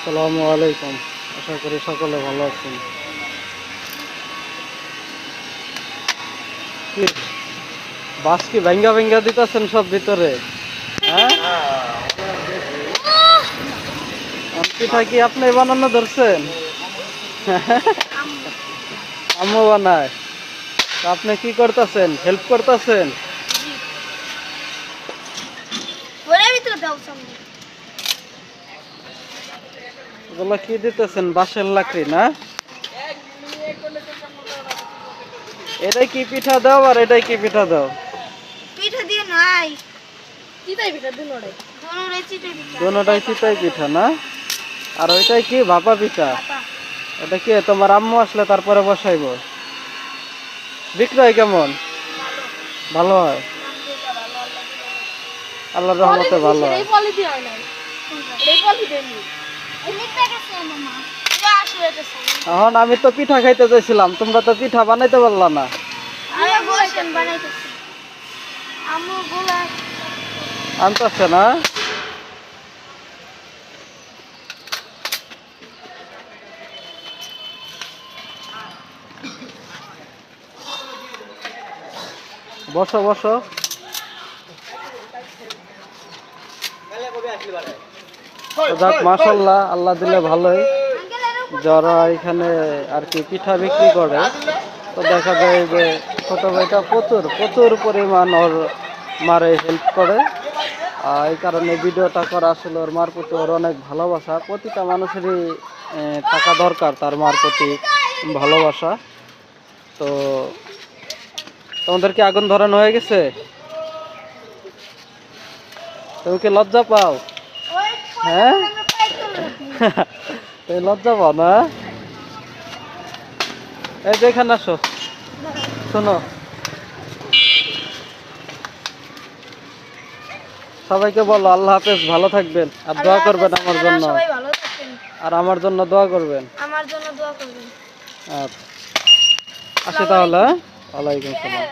আসসালামু আলাইকুম। আশা করি সকলে ভালো আছেন। কি বাস কি ভেঙ্গা ভেঙ্গা দিতেছেন সব ভিতরে? হ্যাঁ, পিঠা কি আপনি বানানো ধরছেন? আম্মু বানায়। তা আপনি কি করতেছেন? হেল্প করতেছেন? এগুলো কি দিতেছেন? বাঁশের লাকড়ি না? এটাই কি পিঠা দাও আর এটাই কি পিঠা দাও? পিঠা দিয়ে নাই চিতাই পিঠা দুনোটাই চিতাই পিঠা দুটোটাই চিতাই পিঠা না? আর ওইটাই কি ভাপা পিঠা? এটা কি তোমার আম্মু আসলে তারপরে বসাইবো? বিক্রয় কেমন? ভালো হয়, আল্লাহর রহমতে ভালো হয়। এই পলি দিয়ে হয় নাই এই পলি দেনি এমনিতে গেছে মামা যা আসলে গেছে এখন আমি তো পিঠা খাইতে চাইছিলাম, তোমরা তো পিঠা বানাইতে পারলা না। আমি বলছেন বানাইতেছি আম্মু গোলা আনতেছে না? বসো বসো। যাক মাশাআল্লাহ, আল্লাহ দিলে ভালোই। যারা এখানে আর কি পিঠা বিক্রি করে, তো দেখা যায় যে ছোট ভাইটা প্রচুর প্রচুর পরিমাণ ওর মারে হেল্প করে। এই কারণে ভিডিওটা করা আসলে ওর মার প্রতি ওর অনেক ভালোবাসা। প্রতিটা মানুষেরই থাকা দরকার তার মার প্রতি ভালোবাসা। তো তোমাদের কি আগুন ধরানো হয়ে গেছে? তুমি কি লজ্জা পাও? হ্যাঁ, তুমি লজ্জা পাও না? এই যে এখানে আসো, শোনো, সবাইকে বলো আল্লাহ হাফেজ, ভালো থাকবেন আর দোয়া করবেন আমার জন্য। সবাই ভালো থাকেন আর আমার জন্য দোয়া করবেন। আমার জন্য দোয়া করবেন। আচ্ছা, আসি তাহলে। ওয়ালাইকুম সালাম।